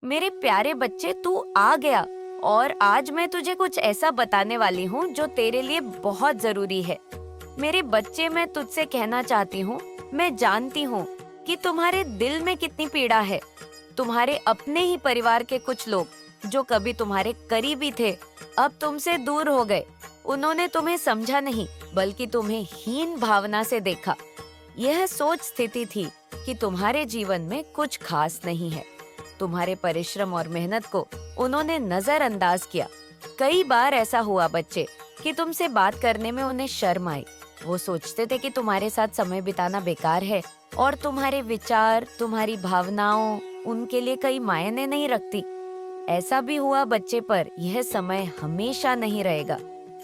मेरे प्यारे बच्चे, तू आ गया और आज मैं तुझे कुछ ऐसा बताने वाली हूँ जो तेरे लिए बहुत जरूरी है। मेरे बच्चे, मैं तुझसे कहना चाहती हूँ, मैं जानती हूँ कि तुम्हारे दिल में कितनी पीड़ा है। तुम्हारे अपने ही परिवार के कुछ लोग जो कभी तुम्हारे करीबी थे, अब तुमसे दूर हो गए। उन्होंने तुम्हें समझा नहीं, बल्कि तुम्हें हीन भावना से देखा। यह सोच स्थिति थी कि तुम्हारे जीवन में कुछ खास नहीं है। तुम्हारे परिश्रम और मेहनत को उन्होंने नजरअंदाज किया। कई बार ऐसा हुआ बच्चे कि तुमसे बात करने में उन्हें शर्म आई। वो सोचते थे कि तुम्हारे साथ समय बिताना बेकार है और तुम्हारे विचार, तुम्हारी भावनाओं उनके लिए कई मायने नहीं रखती। ऐसा भी हुआ बच्चे, पर यह समय हमेशा नहीं रहेगा।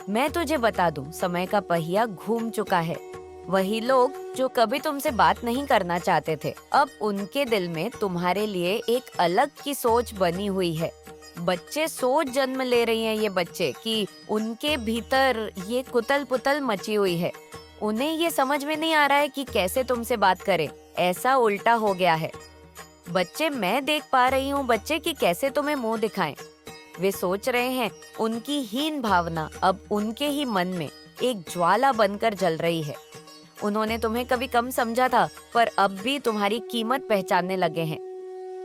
मैं तुझे बता दूं, समय का पहिया घूम चुका है। वही लोग जो कभी तुमसे बात नहीं करना चाहते थे, अब उनके दिल में तुम्हारे लिए एक अलग की सोच बनी हुई है। बच्चे सोच जन्म ले रही हैं ये बच्चे कि उनके भीतर ये कुतल पुतल मची हुई है। उन्हें ये समझ में नहीं आ रहा है कि कैसे तुमसे बात करें। ऐसा उल्टा हो गया है। बच्चे, मैं देख पा रही हूँ बच्चे कि कैसे तुम्हें मुंह दिखाएं। वे सोच रहे हैं उनकी हीन भावना अब उनके ही मन में एक ज्वाला बनकर जल रही है। उन्होंने तुम्हें कभी कम समझा था, पर अब भी तुम्हारी कीमत पहचानने लगे हैं।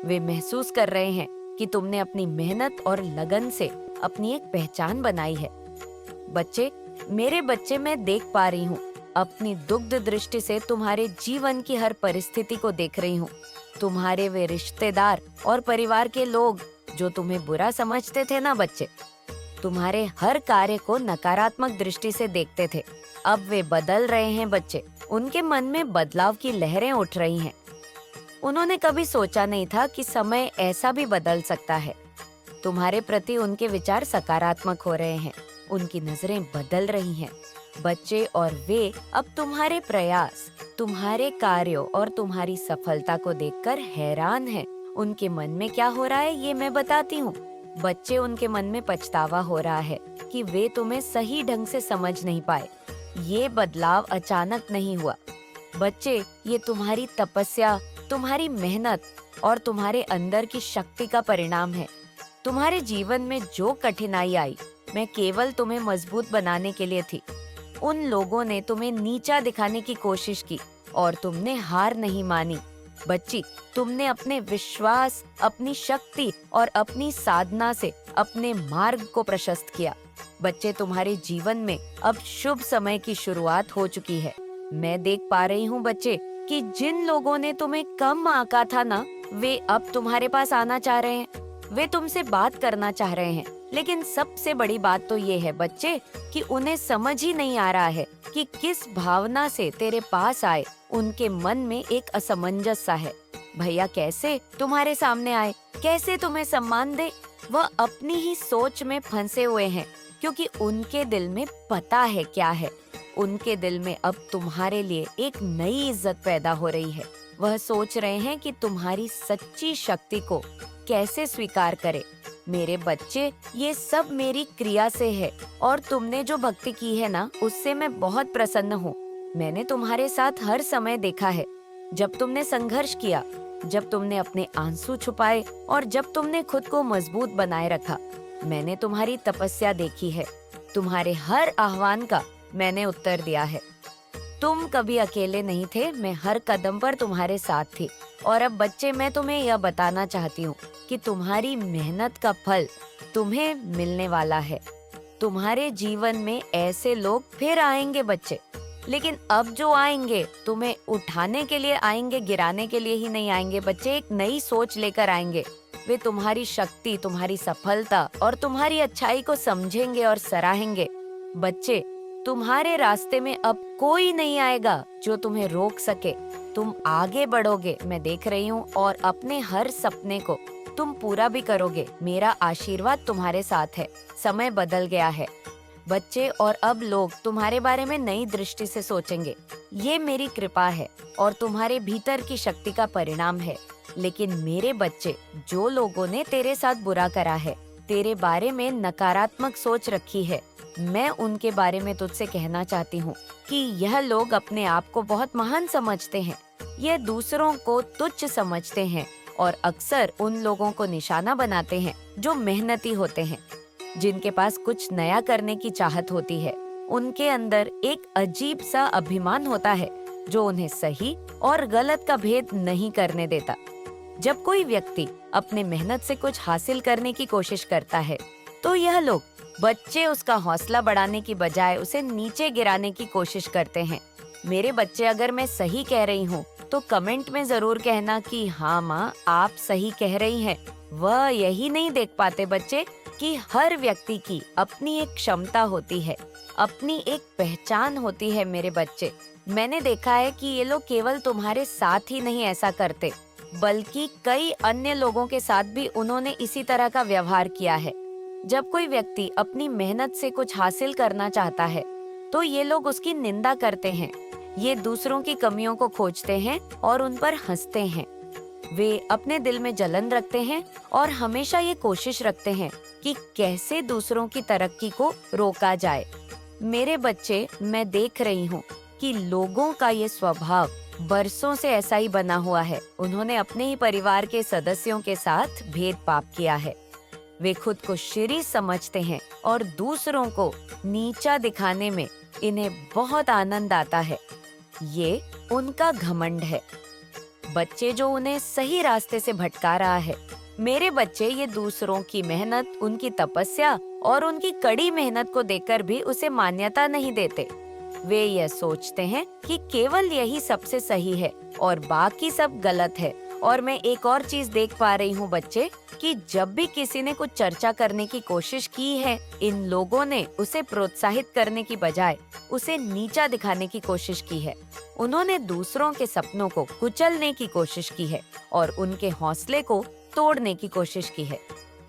वे महसूस कर रहे हैं कि तुमने अपनी मेहनत और लगन से अपनी एक पहचान बनाई है। बच्चे, मेरे बच्चे, मैं देख पा रही हूँ, अपनी दुग्ध दृष्टि से तुम्हारे जीवन की हर परिस्थिति को देख रही हूँ। तुम्हारे वे रिश्तेदार और परिवार के लोग जो तुम्हें बुरा समझते थे ना बच्चे, तुम्हारे हर कार्य को नकारात्मक दृष्टि से देखते थे, अब वे बदल रहे हैं बच्चे। उनके मन में बदलाव की लहरें उठ रही हैं। उन्होंने कभी सोचा नहीं था कि समय ऐसा भी बदल सकता है। तुम्हारे प्रति उनके विचार सकारात्मक हो रहे हैं। उनकी नजरें बदल रही हैं बच्चे, और वे अब तुम्हारे प्रयास, तुम्हारे कार्यों और तुम्हारी सफलता को देखकर हैरान हैं। उनके मन में क्या हो रहा है ये मैं बताती हूँ। बच्चे, उनके मन में पछतावा हो रहा है कि वे तुम्हें सही ढंग से समझ नहीं पाए। ये बदलाव अचानक नहीं हुआ बच्चे, ये तुम्हारी तपस्या, तुम्हारी मेहनत और तुम्हारे अंदर की शक्ति का परिणाम है। तुम्हारे जीवन में जो कठिनाई आई, मैं केवल तुम्हें मजबूत बनाने के लिए थी। उन लोगों ने तुम्हें नीचा दिखाने की कोशिश की और तुमने हार नहीं मानी। बच्ची, तुमने अपने विश्वास, अपनी शक्ति और अपनी साधना से अपने मार्ग को प्रशस्त किया। बच्चे, तुम्हारे जीवन में अब शुभ समय की शुरुआत हो चुकी है। मैं देख पा रही हूँ बच्चे कि जिन लोगों ने तुम्हें कम आंका था ना, वे अब तुम्हारे पास आना चाह रहे हैं। वे तुमसे बात करना चाह रहे हैं। लेकिन सबसे बड़ी बात तो ये है बच्चे कि उन्हें समझ ही नहीं आ रहा है कि किस भावना से तेरे पास आए। उनके मन में एक असमंजस सा है। भैया कैसे तुम्हारे सामने आए, कैसे तुम्हें सम्मान दे? वह अपनी ही सोच में फंसे हुए हैं, क्योंकि उनके दिल में पता है क्या है। उनके दिल में अब तुम्हारे लिए एक नई इज्जत पैदा हो रही है। वह सोच रहे हैं कि तुम्हारी सच्ची शक्ति को कैसे स्वीकार करे। मेरे बच्चे, ये सब मेरी क्रिया से है और तुमने जो भक्ति की है ना, उससे मैं बहुत प्रसन्न हूँ। मैंने तुम्हारे साथ हर समय देखा है, जब तुमने संघर्ष किया, जब तुमने अपने आंसू छुपाए और जब तुमने खुद को मजबूत बनाए रखा। मैंने तुम्हारी तपस्या देखी है। तुम्हारे हर आह्वान का मैंने उत्तर दिया है। तुम कभी अकेले नहीं थे, मैं हर कदम पर तुम्हारे साथ थी। और अब बच्चे, मैं तुम्हें यह बताना चाहती हूँ कि तुम्हारी मेहनत का फल तुम्हें मिलने वाला है। तुम्हारे जीवन में ऐसे लोग फिर आएंगे बच्चे, लेकिन अब जो आएंगे तुम्हें उठाने के लिए आएंगे, गिराने के लिए ही नहीं आएंगे बच्चे। एक नई सोच लेकर आएंगे। वे तुम्हारी शक्ति, तुम्हारी सफलता और तुम्हारी अच्छाई को समझेंगे और सराहेंगे। बच्चे, तुम्हारे रास्ते में अब कोई नहीं आएगा जो तुम्हें रोक सके। तुम आगे बढ़ोगे, मैं देख रही हूँ, और अपने हर सपने को तुम पूरा भी करोगे। मेरा आशीर्वाद तुम्हारे साथ है। समय बदल गया है बच्चे, और अब लोग तुम्हारे बारे में नई दृष्टि से सोचेंगे। ये मेरी कृपा है और तुम्हारे भीतर की शक्ति का परिणाम है। लेकिन मेरे बच्चे, जो लोगों ने तेरे साथ बुरा करा है, तेरे बारे में नकारात्मक सोच रखी है, मैं उनके बारे में तुझसे कहना चाहती हूँ कि यह लोग अपने आप को बहुत महान समझते हैं। यह दूसरों को तुच्छ समझते हैं और अक्सर उन लोगों को निशाना बनाते हैं जो मेहनती होते हैं, जिनके पास कुछ नया करने की चाहत होती है। उनके अंदर एक अजीब सा अभिमान होता है जो उन्हें सही और गलत का भेद नहीं करने देता। जब कोई व्यक्ति अपने मेहनत से कुछ हासिल करने की कोशिश करता है, तो यह लोग बच्चे उसका हौसला बढ़ाने की बजाय उसे नीचे गिराने की कोशिश करते हैं। मेरे बच्चे, अगर मैं सही कह रही हूँ तो कमेंट में जरूर कहना कि हाँ माँ, आप सही कह रही हैं। वह यही नहीं देख पाते बच्चे कि हर व्यक्ति की अपनी एक क्षमता होती है, अपनी एक पहचान होती है। मेरे बच्चे, मैंने देखा है कि ये लोग केवल तुम्हारे साथ ही नहीं ऐसा करते, बल्कि कई अन्य लोगों के साथ भी उन्होंने इसी तरह का व्यवहार किया है। जब कोई व्यक्ति अपनी मेहनत से कुछ हासिल करना चाहता है, तो ये लोग उसकी निंदा करते हैं। ये दूसरों की कमियों को खोजते हैं और उन पर हंसते हैं। वे अपने दिल में जलन रखते हैं और हमेशा ये कोशिश रखते हैं कि कैसे दूसरों की तरक्की को रोका जाए। मेरे बच्चे, मैं देख रही हूँ कि लोगों का ये स्वभाव बरसों से ऐसा ही बना हुआ है। उन्होंने अपने ही परिवार के सदस्यों के साथ भेदभाव किया है। वे खुद को श्री समझते हैं और दूसरों को नीचा दिखाने में इन्हें बहुत आनंद आता है। ये उनका घमंड है। बच्चे जो उन्हें सही रास्ते से भटका रहा है, मेरे बच्चे ये दूसरों की मेहनत, उनकी तपस्या और उनकी कड़ी मेहनत को देखकर भी उसे मान्यता नहीं देते। वे यह सोचते हैं कि केवल यही सबसे सही है और बाकी सब गलत है। और मैं एक और चीज देख पा रही हूँ बच्चे, कि जब भी किसी ने कुछ चर्चा करने की कोशिश की है, इन लोगों ने उसे प्रोत्साहित करने की बजाय उसे नीचा दिखाने की कोशिश की है। उन्होंने दूसरों के सपनों को कुचलने की कोशिश की है और उनके हौसले को तोड़ने की कोशिश की है।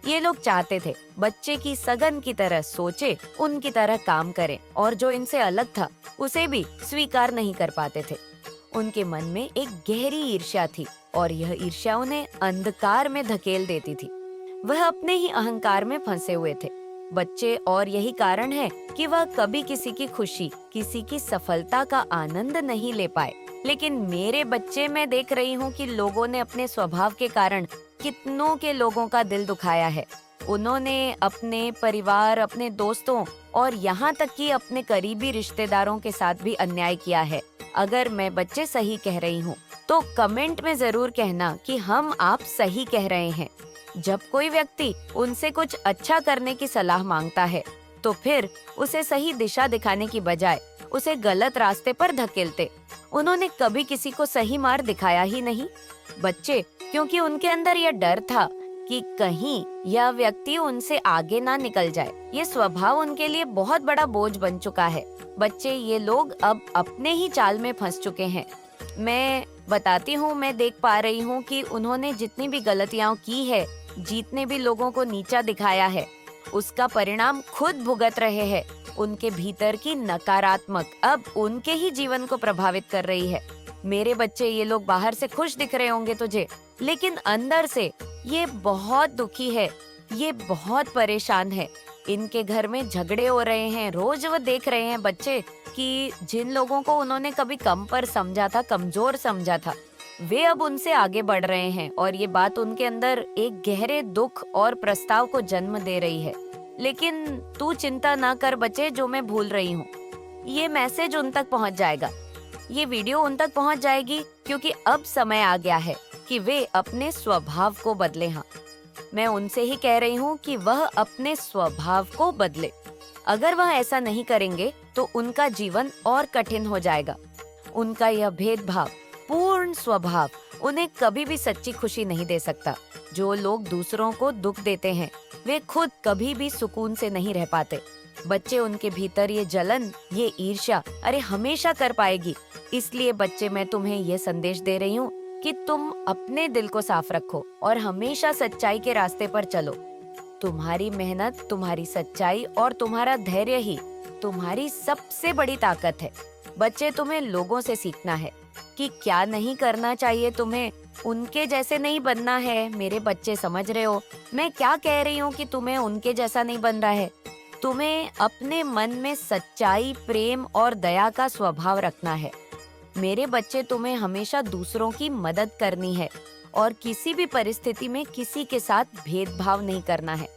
ये लोग चाहते थे बच्चे की सगन की तरह सोचे, उनकी तरह काम करें, और जो इनसे अलग था उसे भी स्वीकार नहीं कर पाते थे। उनके मन में एक गहरी ईर्ष्या थी और यह ईर्ष्या उन्हें अंधकार में धकेल देती थी। वह अपने ही अहंकार में फंसे हुए थे बच्चे, और यही कारण है कि वह कभी किसी की खुशी, किसी की सफलता का आनंद नहीं ले पाए। लेकिन मेरे बच्चे, मैं देख रही हूँ कि लोगों ने अपने स्वभाव के कारण कितनों के लोगों का दिल दुखाया है। उन्होंने अपने परिवार, अपने दोस्तों और यहाँ तक कि अपने करीबी रिश्तेदारों के साथ भी अन्याय किया है। अगर मैं बच्चे सही कह रही हूँ तो कमेंट में जरूर कहना कि हम आप सही कह रहे हैं। जब कोई व्यक्ति उनसे कुछ अच्छा करने की सलाह मांगता है, तो फिर उसे सही दिशा दिखाने की बजाय उसे गलत रास्ते पर धकेलते। उन्होंने कभी किसी को सही मार्ग दिखाया ही नहीं बच्चे, क्योंकि उनके अंदर यह डर था कि कहीं यह व्यक्ति उनसे आगे ना निकल जाए। ये स्वभाव उनके लिए बहुत बड़ा बोझ बन चुका है बच्चे। ये लोग अब अपने ही चाल में फंस चुके हैं। मैं बताती हूँ, मैं देख पा रही हूँ कि उन्होंने जितनी भी गलतियां की है, जितने भी लोगों को नीचा दिखाया है, उसका परिणाम खुद भुगत रहे हैं। उनके भीतर की नकारात्मक अब उनके ही जीवन को प्रभावित कर रही है। मेरे बच्चे, ये लोग बाहर से खुश दिख रहे होंगे तुझे, लेकिन अंदर से ये बहुत दुखी है, ये बहुत परेशान है। इनके घर में झगड़े हो रहे हैं। रोज वो देख रहे हैं बच्चे कि जिन लोगों को उन्होंने कभी कम पर समझा था, कमजोर समझा था, वे अब उनसे आगे बढ़ रहे हैं। और ये बात उनके अंदर एक गहरे दुख और प्रस्ताव को जन्म दे रही है। लेकिन तू चिंता ना कर बच्चे, जो मैं भूल रही हूँ, ये मैसेज उन तक पहुँच जाएगा, ये वीडियो उन तक पहुँच जाएगी, क्योंकि अब समय आ गया है कि वे अपने स्वभाव को बदले। हाँ, मैं उनसे ही कह रही हूँ कि वह अपने स्वभाव को बदले। अगर वह ऐसा नहीं करेंगे तो उनका जीवन और कठिन हो जाएगा। उनका यह भेदभाव पूर्ण स्वभाव उन्हें कभी भी सच्ची खुशी नहीं दे सकता। जो लोग दूसरों को दुख देते हैं, वे खुद कभी भी सुकून से नहीं रह पाते बच्चे। उनके भीतर ये जलन, ये ईर्ष्या अरे हमेशा कर पाएगी। इसलिए बच्चे, मैं तुम्हें ये संदेश दे रही हूँ कि तुम अपने दिल को साफ रखो और हमेशा सच्चाई के रास्ते पर चलो। तुम्हारी मेहनत, तुम्हारी सच्चाई और तुम्हारा धैर्य ही तुम्हारी सबसे बड़ी ताकत है। बच्चे, तुम्हें लोगों से सीखना है कि क्या नहीं करना चाहिए, तुम्हें उनके जैसे नहीं बनना है। मेरे बच्चे, समझ रहे हो मैं क्या कह रही हूँ कि तुम्हें उनके जैसा नहीं बन रहा है। तुम्हें अपने मन में सच्चाई, प्रेम और दया का स्वभाव रखना है। मेरे बच्चे, तुम्हें हमेशा दूसरों की मदद करनी है और किसी भी परिस्थिति में किसी के साथ भेदभाव नहीं करना है।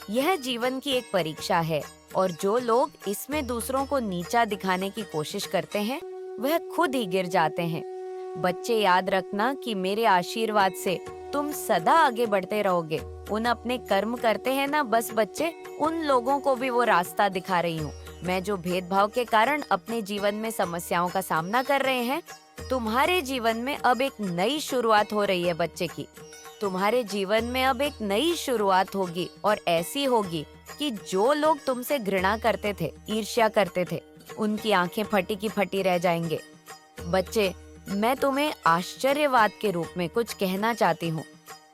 यह जीवन की एक परीक्षा है और जो लोग इसमें दूसरों को नीचा दिखाने की कोशिश करते हैं वह खुद ही गिर जाते हैं। बच्चे, याद रखना कि मेरे आशीर्वाद से तुम सदा आगे बढ़ते रहोगे। उन अपने कर्म करते हैं ना बस बच्चे, उन लोगों को भी वो रास्ता दिखा रही हूँ मैं जो भेदभाव के कारण अपने जीवन में समस्याओं का सामना कर रहे हैं। तुम्हारे जीवन में अब एक नई शुरुआत हो रही है बच्चे की। तुम्हारे जीवन में अब एक नई शुरुआत होगी और ऐसी होगी कि जो लोग तुमसे घृणा करते थे, ईर्ष्या करते थे, उनकी आंखें फटी की फटी रह जाएंगे। बच्चे, मैं तुम्हें आश्चर्यवाद के रूप में कुछ कहना चाहती हूँ।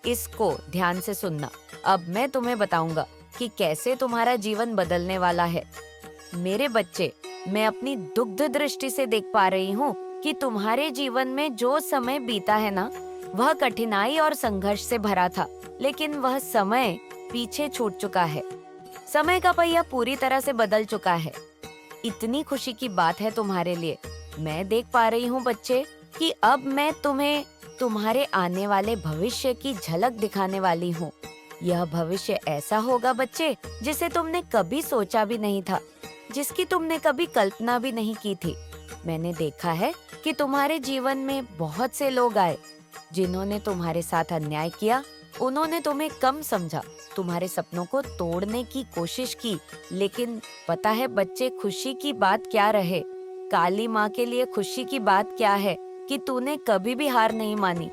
इसको ध्यान से सुनना। अब मैं तुम्हें बताऊंगा कि कैसे तुम्हारा जीवन बदलने वाला है। मेरे बच्चे, मैं अपनी दुग्ध दृष्टि से देख पा रही हूँ कि तुम्हारे जीवन में जो समय बीता है ना, वह कठिनाई और संघर्ष से भरा था, लेकिन वह समय पीछे छूट चुका है। समय का पहिया पूरी तरह से बदल चुका है। इतनी खुशी की बात है तुम्हारे लिए। मैं देख पा रही हूँ बच्चे कि अब मैं तुम्हें तुम्हारे आने वाले भविष्य की झलक दिखाने वाली हूँ। यह भविष्य ऐसा होगा बच्चे जिसे तुमने कभी सोचा भी नहीं था, जिसकी तुमने कभी कल्पना भी नहीं की थी। मैंने देखा है कि तुम्हारे जीवन में बहुत से लोग आए जिन्होंने तुम्हारे साथ अन्याय किया। उन्होंने तुम्हें कम समझा, तुम्हारे सपनों को तोड़ने की कोशिश की। लेकिन पता है बच्चे, खुशी की बात क्या रहे, काली माँ के लिए खुशी की बात क्या है कि तूने कभी भी हार नहीं मानी।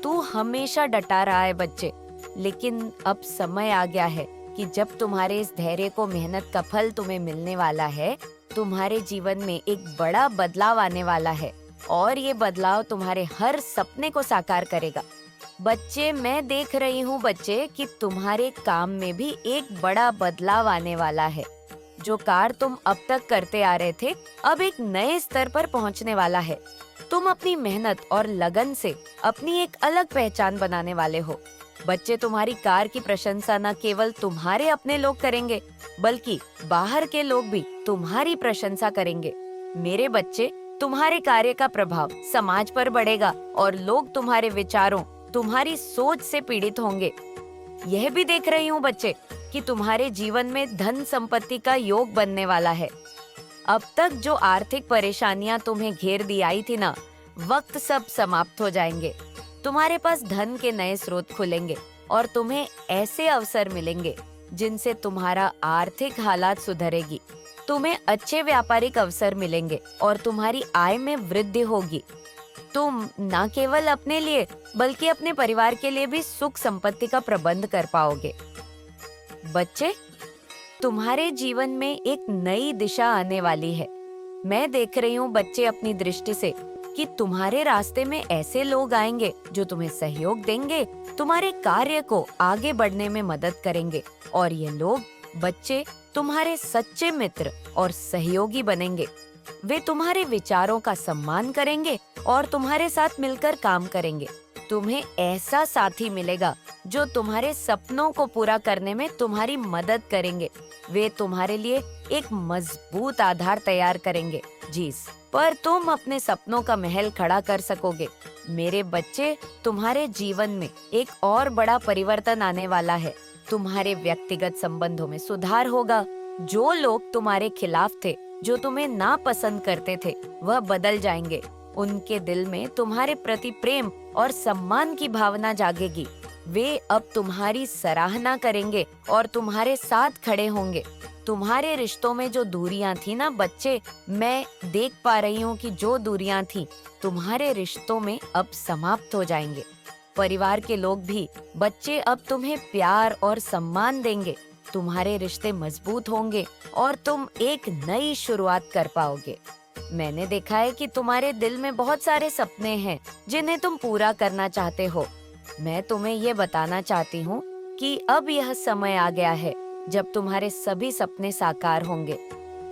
तू हमेशा डटा रहा है बच्चे। लेकिन अब समय आ गया है कि जब तुम्हारे इस धैर्य को, मेहनत का फल तुम्हें मिलने वाला है। तुम्हारे जीवन में एक बड़ा बदलाव आने वाला है और ये बदलाव तुम्हारे हर सपने को साकार करेगा। बच्चे, मैं देख रही हूँ बच्चे कि तुम्हारे काम में भी एक बड़ा बदलाव आने वाला है। जो कार्य तुम अब तक करते आ रहे थे, अब एक नए स्तर पर पहुँचने वाला है। तुम अपनी मेहनत और लगन से अपनी एक अलग पहचान बनाने वाले हो। बच्चे, तुम्हारी कार की प्रशंसा न केवल तुम्हारे अपने लोग करेंगे, बल्कि बाहर के लोग भी तुम्हारी प्रशंसा करेंगे। मेरे बच्चे, तुम्हारे कार्य का प्रभाव समाज पर बढ़ेगा और लोग तुम्हारे विचारों, तुम्हारी सोच से पीड़ित होंगे। यह भी देख रही हूँ बच्चे कि तुम्हारे जीवन में धन संपत्ति का योग बनने वाला है। अब तक जो आर्थिक परेशानियां तुम्हें घेर दी आई थी ना, वक्त सब समाप्त हो जाएंगे। तुम्हारे पास धन के नए स्रोत खुलेंगे और तुम्हें ऐसे अवसर मिलेंगे जिनसे तुम्हारा आर्थिक हालात सुधरेगी। तुम्हें अच्छे व्यापारिक अवसर मिलेंगे और तुम्हारी आय में वृद्धि होगी। तुम न केवल अपने लिए बल्कि अपने परिवार के लिए भी सुख संपत्ति का प्रबंध कर पाओगे। बच्चे, तुम्हारे जीवन में एक नई दिशा आने वाली है। मैं देख रही हूँ बच्चे अपनी दृष्टि से कि तुम्हारे रास्ते में ऐसे लोग आएंगे जो तुम्हें सहयोग देंगे, तुम्हारे कार्य को आगे बढ़ने में मदद करेंगे। और ये लोग बच्चे तुम्हारे सच्चे मित्र और सहयोगी बनेंगे। वे तुम्हारे विचारों का सम्मान करेंगे और तुम्हारे साथ मिलकर काम करेंगे। तुम्हें ऐसा साथी मिलेगा जो तुम्हारे सपनों को पूरा करने में तुम्हारी मदद करेंगे। वे तुम्हारे लिए एक मजबूत आधार तैयार करेंगे पर तुम अपने सपनों का महल खड़ा कर सकोगे। मेरे बच्चे, तुम्हारे जीवन में एक और बड़ा परिवर्तन आने वाला है। तुम्हारे व्यक्तिगत संबंधों में सुधार होगा। जो लोग तुम्हारे खिलाफ थे, जो तुम्हें नापसंद करते थे, वह बदल जाएंगे। उनके दिल में तुम्हारे प्रति प्रेम और सम्मान की भावना जागेगी। वे अब तुम्हारी सराहना करेंगे और तुम्हारे साथ खड़े होंगे। तुम्हारे रिश्तों में जो दूरियां थी ना बच्चे, मैं देख पा रही हूँ कि जो दूरियां थी तुम्हारे रिश्तों में अब समाप्त हो जाएंगे। परिवार के लोग भी बच्चे अब तुम्हें प्यार और सम्मान देंगे। तुम्हारे रिश्ते मजबूत होंगे और तुम एक नई शुरुआत कर पाओगे। मैंने देखा है कि तुम्हारे दिल में बहुत सारे सपने हैं जिन्हें तुम पूरा करना चाहते हो। मैं तुम्हें ये बताना चाहती हूँ कि अब यह समय आ गया है जब तुम्हारे सभी सपने साकार होंगे।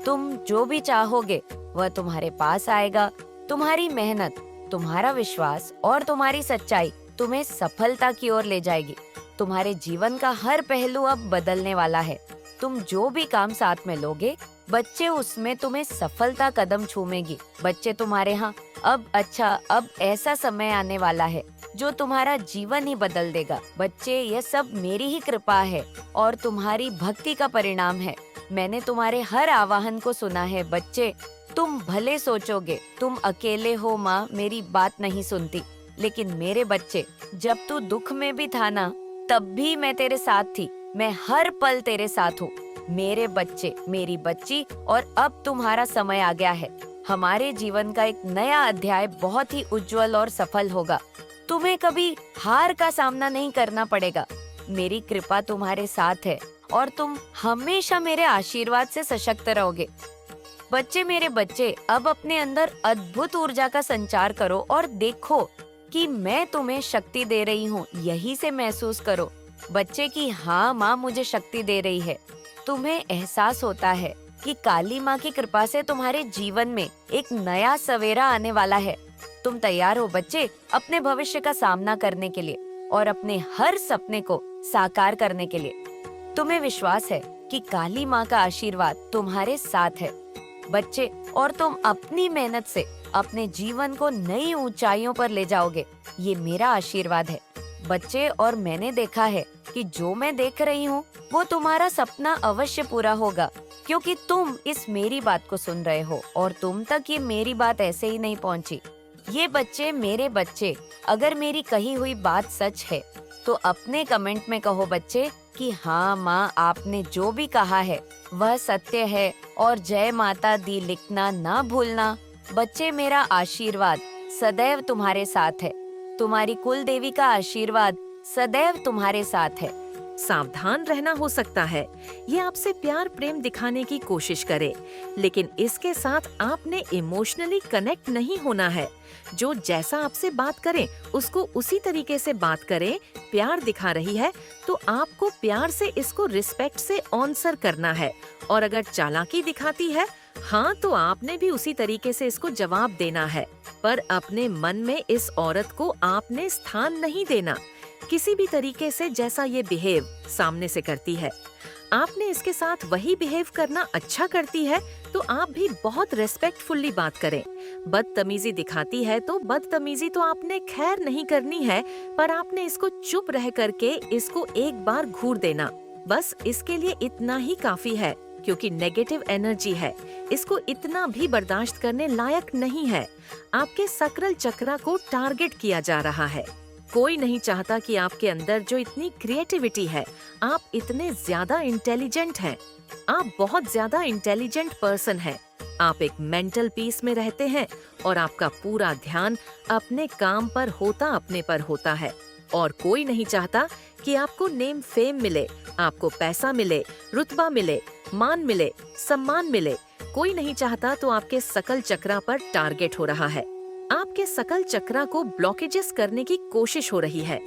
तुम जो भी चाहोगे वह तुम्हारे पास आएगा। तुम्हारी मेहनत, तुम्हारा विश्वास और तुम्हारी सच्चाई तुम्हें सफलता की ओर ले जाएगी। तुम्हारे जीवन का हर पहलू अब बदलने वाला है। तुम जो भी काम साथ में लोगे बच्चे, उसमें तुम्हें सफलता कदम चूमेगी। बच्चे, तुम्हारे यहाँ अब ऐसा समय आने वाला है जो तुम्हारा जीवन ही बदल देगा। बच्चे, यह सब मेरी ही कृपा है और तुम्हारी भक्ति का परिणाम है। मैंने तुम्हारे हर आवाहन को सुना है। बच्चे, तुम भले सोचोगे तुम अकेले हो, माँ मेरी बात नहीं सुनती, लेकिन मेरे बच्चे, जब तू दुख में भी था ना, तब भी मैं तेरे साथ थी। मैं हर पल तेरे साथ हूँ। मेरे बच्चे, मेरी बच्ची, और अब तुम्हारा समय आ गया है। हमारे जीवन का एक नया अध्याय बहुत ही उज्जवल और सफल होगा। तुम्हें कभी हार का सामना नहीं करना पड़ेगा। मेरी कृपा तुम्हारे साथ है और तुम हमेशा मेरे आशीर्वाद से सशक्त रहोगे। बच्चे, मेरे बच्चे, अब अपने अंदर अद्भुत ऊर्जा का संचार करो और देखो कि मैं तुम्हें शक्ति दे रही हूँ। यही से महसूस करो बच्चे कि हाँ, माँ मुझे शक्ति दे रही है। तुम्हें एहसास होता है कि काली माँ की कृपा से तुम्हारे जीवन में एक नया सवेरा आने वाला है। तुम तैयार हो बच्चे, अपने भविष्य का सामना करने के लिए और अपने हर सपने को साकार करने के लिए। तुम्हें विश्वास है कि काली माँ का आशीर्वाद तुम्हारे साथ है बच्चे, और तुम अपनी मेहनत से अपने जीवन को नई ऊंचाइयों पर ले जाओगे। ये मेरा आशीर्वाद है बच्चे, और मैंने देखा है कि जो मैं देख रही हूँ वो तुम्हारा सपना अवश्य पूरा होगा, क्योंकि तुम इस मेरी बात को सुन रहे हो और तुम तक ये मेरी बात ऐसे ही नहीं पहुँची। ये बच्चे, मेरे बच्चे, अगर मेरी कही हुई बात सच है तो अपने कमेंट में कहो बच्चे कि हाँ माँ, आपने जो भी कहा है वह सत्य है, और जय माता दी लिखना ना भूलना। बच्चे, मेरा आशीर्वाद सदैव तुम्हारे साथ है। तुम्हारी कुल देवी का आशीर्वाद सदैव तुम्हारे साथ है। सावधान रहना हो सकता है ये आपसे प्यार प्रेम दिखाने की कोशिश करे, लेकिन इसके साथ आपने इमोशनली कनेक्ट नहीं होना है। जो जैसा आपसे बात करे उसको उसी तरीके से बात करें। प्यार दिखा रही है तो आपको प्यार से इसको रिस्पेक्ट से आंसर करना है, और अगर चालाकी दिखाती है हाँ, तो आपने भी उसी तरीके से इसको जवाब देना है। पर अपने मन में इस औरत को आपने स्थान नहीं देना किसी भी तरीके से। जैसा ये बिहेव सामने से करती है, आपने इसके साथ वही बिहेव करना अच्छा करती है तो आप भी बहुत रेस्पेक्टफुल्ली बात करें। बदतमीजी दिखाती है तो बदतमीजी तो आपने खैर नहीं करनी है, पर आपने इसको चुप रह करके इसको एक बार घूर देना। बस इसके लिए इतना ही काफी है, क्योंकि नेगेटिव एनर्जी है, इसको इतना भी बर्दाश्त करने लायक नहीं है। आपके सकरल चक्रा को टारगेट किया जा रहा है। कोई नहीं चाहता कि आपके अंदर जो इतनी क्रिएटिविटी है, आप इतने ज्यादा इंटेलिजेंट हैं। आप बहुत ज्यादा इंटेलिजेंट पर्सन हैं। आप एक मेंटल पीस में रहते हैं और आपका पूरा ध्यान अपने काम पर अपने पर होता है। और कोई नहीं चाहता कि आपको नेम फेम मिले, आपको पैसा मिले, रुतबा मिले, मान मिले, सम्मान मिले। कोई नहीं चाहता, तो आपके सकल चक्रा पर टारगेट हो रहा है। आपके सकल चक्रा को ब्लॉकेजेस करने की कोशिश हो रही है,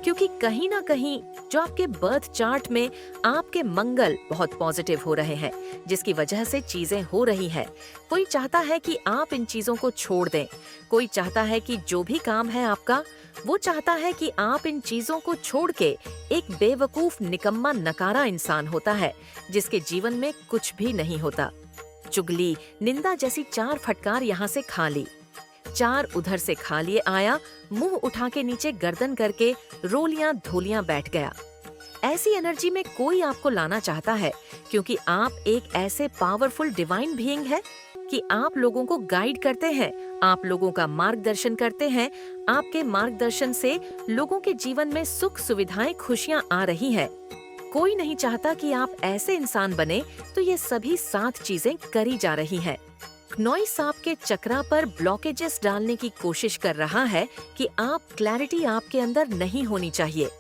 क्योंकि कहीं ना कहीं जो आपके बर्थ चार्ट में आपके मंगल बहुत पॉजिटिव हो रहे हैं, जिसकी वजह से चीजें हो रही है। कोई चाहता है कि आप इन चीजों को छोड़ दें। कोई चाहता है कि जो भी काम है आपका, वो चाहता है कि आप इन चीजों को छोड़ के एक बेवकूफ निकम्मा नकारा इंसान होता है, जिसके जीवन में कुछ भी नहीं होता। चुगली, निंदा जैसी 4 फटकार यहाँ से खा ली, 4 उधर से खा लिए आया, मुंह उठा के नीचे गर्दन करके रोलियां धोलियां बैठ गया। ऐसी एनर्जी में कोई आपको लाना चाहता है, क्योंकि आप एक ऐसे पावरफुल डिवाइन बीइंग है कि आप लोगों को गाइड करते हैं, आप लोगों का मार्गदर्शन करते हैं। आपके मार्गदर्शन से लोगों के जीवन में सुख सुविधाएं, खुशियां आ रही है। कोई नहीं चाहता कि आप ऐसे इंसान बने, तो ये सभी 7 चीजें करी जा रही हैं। नॉई सांप के चक्रा पर ब्लॉकेजेस डालने की कोशिश कर रहा है कि आप क्लैरिटी आपके अंदर नहीं होनी चाहिए।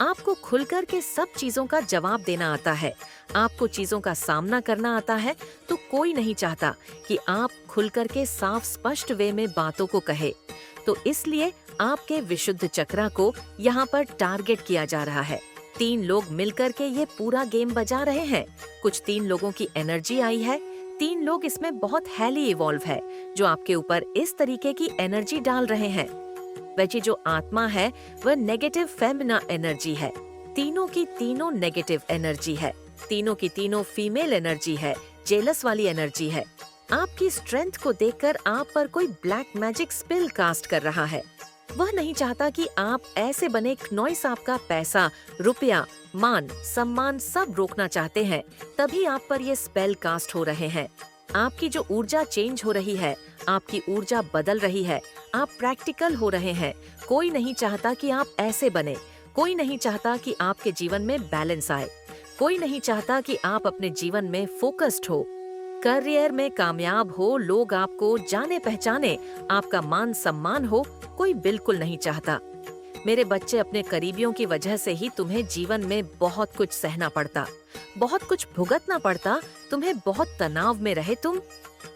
आपको खुलकर के सब चीजों का जवाब देना आता है, आपको चीजों का सामना करना आता है, तो कोई नहीं चाहता कि आप खुलकर के साफ स्पष्ट वे में बातों को कहे। तो इसलिए आपके विशुद्ध चक्रा को यहाँ पर टारगेट किया जा रहा है। 3 लोग मिलकर के ये पूरा गेम बजा रहे हैं। कुछ 3 लोगों की एनर्जी आई है। 3 लोग इसमें बहुत हैली इवॉल्व है, जो आपके ऊपर इस तरीके की एनर्जी डाल रहे हैं। वैसे जो आत्मा है वह नेगेटिव फेमिना एनर्जी है। तीनों की तीनों नेगेटिव एनर्जी है, तीनों की तीनों फीमेल एनर्जी है, जेलस वाली एनर्जी है। आपकी स्ट्रेंथ को देखकर आप पर कोई ब्लैक मैजिक स्पेल कास्ट कर रहा है। वह नहीं चाहता कि आप ऐसे बने। नॉइस आपका पैसा, रुपया, मान, सम्मान सब रोकना चाहते हैं। तभी आप पर ये स्पेल कास्ट हो रहे हैं। आपकी जो ऊर्जा चेंज हो रही है, आपकी ऊर्जा बदल रही है। आप प्रैक्टिकल हो रहे हैं। कोई नहीं चाहता कि आप ऐसे बने। कोई नहीं चाहता कि आपके जीवन में बैलेंस आए। कोई नहीं चाहता कि आप अपने जीवन में फोकस्ड हो, करियर में कामयाब हो, लोग आपको जाने पहचाने, आपका मान सम्मान हो। कोई बिल्कुल नहीं चाहता। मेरे बच्चे, अपने करीबियों की वजह से ही तुम्हें जीवन में बहुत कुछ सहना पड़ता, बहुत कुछ भुगतना पड़ता, तुम्हें बहुत तनाव में रहे तुम।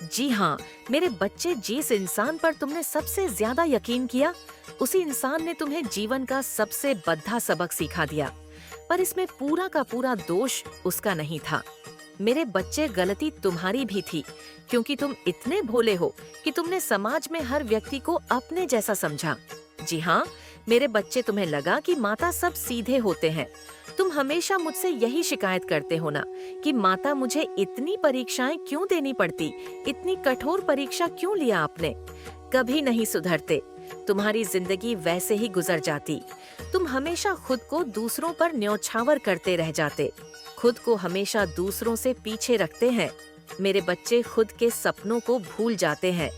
जी हाँ मेरे बच्चे, जिस इंसान पर तुमने सबसे ज्यादा यकीन किया, उसी इंसान ने तुम्हें जीवन का सबसे बद्धा सबक सिखा दिया। पर इसमें पूरा का पूरा दोष उसका नहीं था। मेरे बच्चे, गलती तुम्हारी भी थी, क्योंकि तुम इतने भोले हो कि तुमने समाज में हर व्यक्ति को अपने जैसा समझा। जी हाँ मेरे बच्चे, तुम्हें लगा कि माता सब सीधे होते हैं। तुम हमेशा मुझसे यही शिकायत करते हो ना कि माता, मुझे इतनी परीक्षाएं क्यों देनी पड़ती, इतनी कठोर परीक्षा क्यों लिया आपने। कभी नहीं सुधरते। तुम्हारी जिंदगी वैसे ही गुजर जाती। तुम हमेशा खुद को दूसरों पर न्यौछावर करते रह जाते, खुद को हमेशा दूसरों से पीछे रखते हैं। मेरे बच्चे, खुद के सपनों को भूल जाते हैं।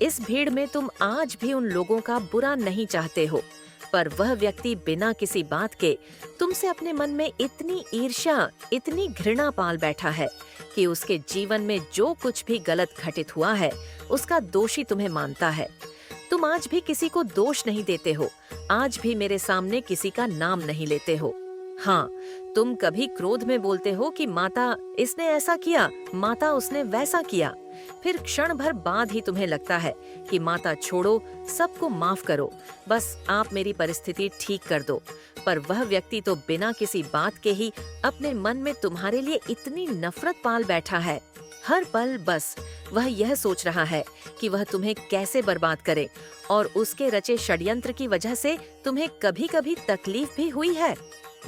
इस भीड़ में तुम आज भी उन लोगों का बुरा नहीं चाहते हो, पर वह व्यक्ति बिना किसी बात के तुमसे अपने मन में इतनी ईर्ष्या, इतनी घृणा पाल बैठा है कि उसके जीवन में जो कुछ भी गलत घटित हुआ है, उसका दोषी तुम्हें मानता है। तुम आज भी किसी को दोष नहीं देते हो, आज भी मेरे सामने किसी का नाम नहीं लेते हो। हाँ, तुम कभी क्रोध में बोलते हो कि माता, इसने ऐसा किया, माता, उसने वैसा किया। फिर क्षण भर बाद ही तुम्हें लगता है कि माता छोड़ो, सबको माफ करो, बस आप मेरी परिस्थिति ठीक कर दो। पर वह व्यक्ति तो बिना किसी बात के ही अपने मन में तुम्हारे लिए इतनी नफरत पाल बैठा है। हर पल बस वह यह सोच रहा है कि वह तुम्हें कैसे बर्बाद करे, और उसके रचे षड्यंत्र की वजह से तुम्हें कभी कभी तकलीफ भी हुई है।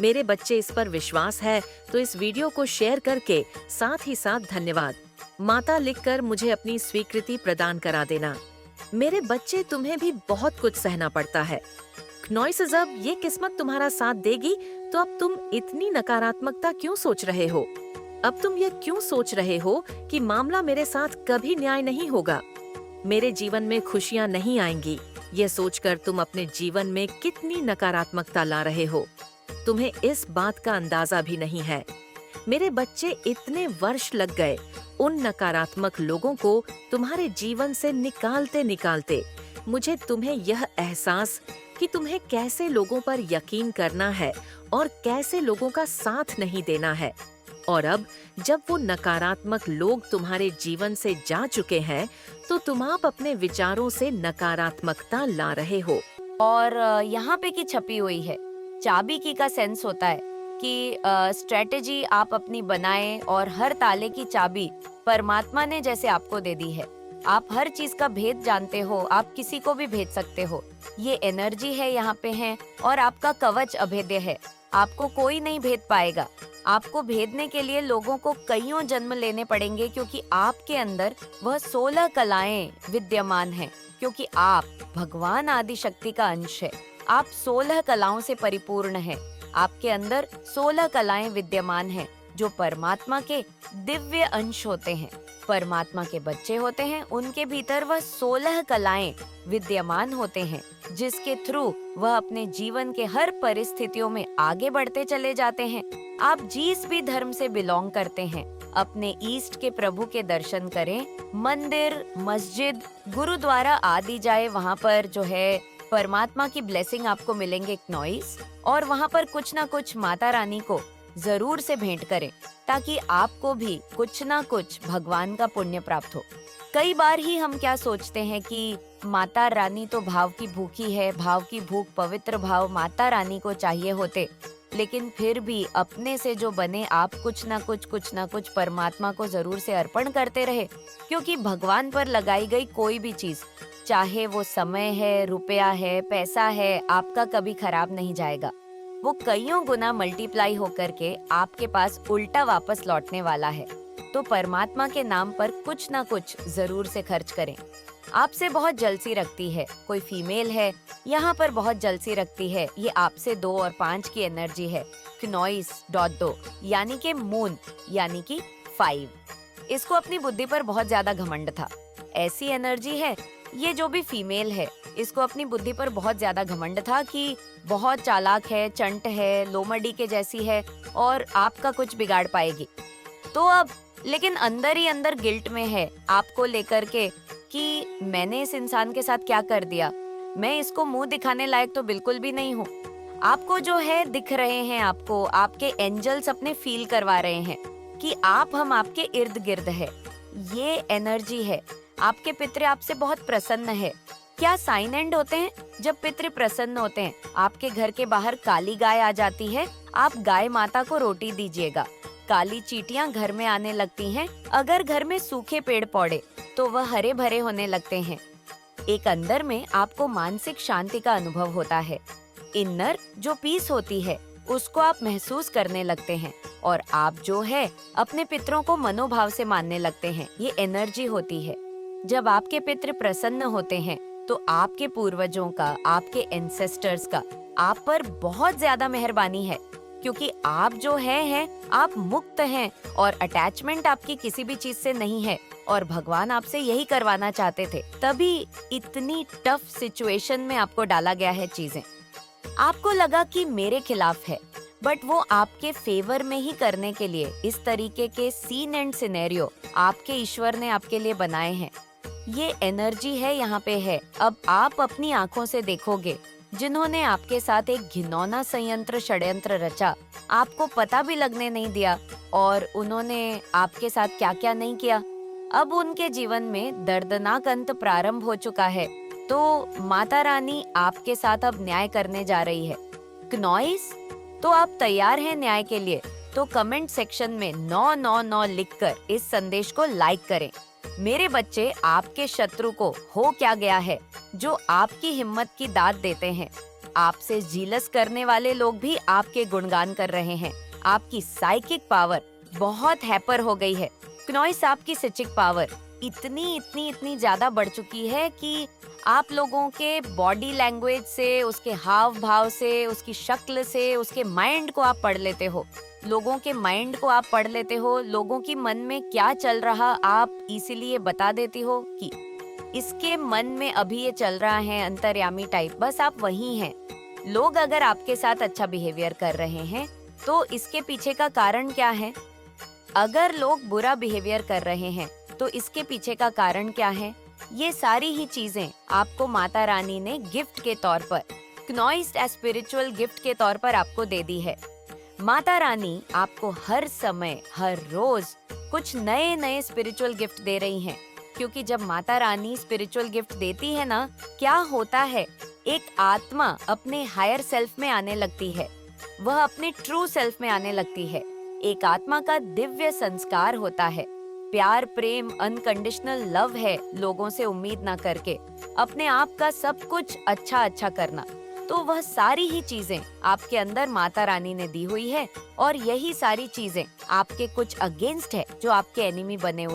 मेरे बच्चे, इस पर विश्वास है तो इस वीडियो को शेयर करके साथ ही साथ धन्यवाद माता लिखकर मुझे अपनी स्वीकृति प्रदान करा देना। मेरे बच्चे, तुम्हें भी बहुत कुछ सहना पड़ता है। नॉइसेस, अब ये किस्मत तुम्हारा साथ देगी तो अब तुम इतनी नकारात्मकता क्यों सोच रहे हो? अब तुम ये क्यों सोच रहे हो कि मामला मेरे साथ कभी न्याय नहीं होगा, मेरे जीवन में खुशियां नहीं आएंगी? ये सोचकर तुम अपने जीवन में कितनी नकारात्मकता ला रहे हो, तुम्हें इस बात का अंदाजा भी नहीं है। मेरे बच्चे, इतने वर्ष लग गए उन नकारात्मक लोगों को तुम्हारे जीवन से निकालते निकालते। मुझे तुम्हें यह एहसास कि तुम्हें कैसे लोगों पर यकीन करना है और कैसे लोगों का साथ नहीं देना है। और अब जब वो नकारात्मक लोग तुम्हारे जीवन से जा चुके हैं, तो तुम आप अपने विचारों से नकारात्मकता ला रहे हो। और यहाँ पे की छपी हुई है, चाबी की का सेंस होता है कि स्ट्रेटेजी आप अपनी बनाएं, और हर ताले की चाबी परमात्मा ने जैसे आपको दे दी है। आप हर चीज का भेद जानते हो, आप किसी को भी भेज सकते हो। ये एनर्जी है यहाँ पे है, और आपका कवच अभेद्य है, आपको कोई नहीं भेद पाएगा। आपको भेदने के लिए लोगों को कईयों जन्म लेने पड़ेंगे, क्योंकि आपके अंदर वह 16 कलाएं विद्यमान हैं, क्योंकि आप भगवान आदि शक्ति का अंश है। आप 16 कलाओं से परिपूर्ण हैं। आपके अंदर 16 कलाएं विद्यमान हैं, जो परमात्मा के दिव्य अंश होते हैं। परमात्मा के बच्चे होते हैं, उनके भीतर वह 16 कलाएं विद्यमान होते हैं, जिसके थ्रू वह अपने जीवन के हर परिस्थितियों में आगे बढ़ते चले जाते हैं। आप जिस भी धर्म से बिलोंग करते हैं, अपने ईस्ट के प्रभु के दर्शन करें, मंदिर, मस्जिद, गुरुद्वारा आदि जाए, वहाँ पर जो है परमात्मा की ब्लेसिंग आपको मिलेंगे नॉइस, और वहाँ पर कुछ ना कुछ माता रानी को जरूर से भेंट करें, ताकि आपको भी कुछ ना कुछ भगवान का पुण्य प्राप्त हो। कई बार ही हम क्या सोचते हैं कि माता रानी तो भाव की भूखी है, भाव की भूख, पवित्र भाव माता रानी को चाहिए होते, लेकिन फिर भी अपने से जो बने आप कुछ ना कुछ परमात्मा को जरूर से अर्पण करते रहे, क्योंकि भगवान पर लगाई गई कोई भी चीज, चाहे वो समय है, रुपया है, पैसा है, आपका कभी खराब नहीं जाएगा। वो कईयों गुना मल्टीप्लाई होकर के आपके पास उल्टा वापस लौटने वाला है। तो परमात्मा के नाम पर कुछ ना कुछ जरूर से खर्च करें। आपसे बहुत जलसी रखती है। कोई फीमेल है, यहाँ पर बहुत जलसी रखती है। ये आपसे 2 और 5 की एनर्जी है। क्नॉइस .2 यानी कि मून यानी कि 5। इसको अपनी बुद्धि पर बहुत ज्यादा घमंड था। ऐसी एनर्जी है। ये जो भी फीमेल है, इसको अपनी बुद्धि पर बहुत ज्यादा घमंड था कि बहुत चालाक है, चंट है, लोमड़ी के जैसी है और आपका कुछ बिगाड़ पाएगी। तो अब लेकिन अंदर ही अंदर गिल्ट में है आपको लेकर के कि मैंने इस इंसान के साथ क्या कर दिया। मैं इसको मुंह दिखाने लायक तो बिल्कुल भी नहीं हूँ। आपको जो है दिख रहे हैं, आपको आपके एंजल्स अपने फील करवा रहे हैं कि हम आपके इर्द गिर्द है। ये एनर्जी है। आपके पितृ आपसे बहुत प्रसन्न है। क्या साइन एंड होते हैं जब पितृ प्रसन्न होते हैं? आपके घर के बाहर काली गाय आ जाती है, आप गाय माता को रोटी दीजिएगा। काली चींटियां घर में आने लगती हैं। अगर घर में सूखे पेड़ पौधे तो वह हरे भरे होने लगते हैं। एक अंदर में आपको मानसिक शांति का अनुभव होता है। इनर जो पीस होती है उसको आप महसूस करने लगते हैं और आप जो है अपने पितरों को मनोभाव से मानने लगते हैं। ये एनर्जी होती है। जब आपके पितृ प्रसन्न होते हैं तो आपके पूर्वजों का, आपके एंसेस्टर्स का आप पर बहुत ज्यादा मेहरबानी है, क्योंकि आप जो हैं आप मुक्त हैं और अटैचमेंट आपकी किसी भी चीज से नहीं है और भगवान आपसे यही करवाना चाहते थे। तभी इतनी टफ सिचुएशन में आपको डाला गया है चीजें। आपको लगा कि मेरे खिलाफ है, बट वो आपके फेवर में ही करने के लिए इस तरीके के सीन एंड सिनेरियो आपके ईश्वर ने आपके लिए बनाए हैं। ये एनर्जी है, यहाँ पे है। अब आप अपनी आंखों से देखोगे जिन्होंने आपके साथ एक घिनौना षड्यंत्र रचा, आपको पता भी लगने नहीं दिया और उन्होंने आपके साथ क्या क्या नहीं किया। अब उनके जीवन में दर्दनाक अंत प्रारंभ हो चुका है। तो माता रानी आपके साथ अब न्याय करने जा रही है। क्नॉइस, तो आप तैयार हैं न्याय के लिए? तो कमेंट सेक्शन में 999 लिखकर इस संदेश को लाइक करें। मेरे बच्चे, आपके शत्रु को हो क्या गया है जो आपकी हिम्मत की दाद देते हैं। आपसे जीलस करने वाले लोग भी आपके गुणगान कर रहे हैं। आपकी साइकिक पावर बहुत हैपर हो गई है। क्नॉइस, आपकी साइकिक पावर इतनी ज्यादा बढ़ चुकी है कि आप लोगों के बॉडी लैंग्वेज से, उसके हाव भाव से, उसकी शक्ल से, उसके माइंड को आप पढ़ लेते हो। लोगों के माइंड को आप पढ़ लेते हो। लोगों की मन में क्या चल रहा आप इसीलिए बता देती हो कि इसके मन में अभी ये चल रहा है, अंतर्यामी टाइप। बस आप वही हैं। लोग अगर आपके साथ अच्छा बिहेवियर कर रहे हैं तो इसके पीछे का कारण क्या है? अगर लोग बुरा बिहेवियर कर रहे हैं तो इसके पीछे का कारण क्या है? ये सारी ही चीजें आपको माता रानी ने गिफ्ट के तौर पर, क्नॉइस्ड स्पिरिचुअल गिफ्ट के तौर पर आपको दे दी है। माता रानी आपको हर समय, हर रोज कुछ नए नए स्पिरिचुअल गिफ्ट दे रही हैं, क्योंकि जब माता रानी स्पिरिचुअल गिफ्ट देती है ना, क्या होता है, एक आत्मा अपने हायर सेल्फ में आने लगती है। वह अपने ट्रू सेल्फ में आने लगती है। एक आत्मा का दिव्य संस्कार होता है। प्यार, प्रेम, अनकंडीशनल लव है। लोगों से उम्मीद ना करके अपने आप का सब कुछ अच्छा करना। तो वह सारी ही चीजें आपके अंदर माता रानी ने दी हुई है और यही सारी चीजें आपके कुछ अगेंस्ट है, जो आपके एनिमी बने हुए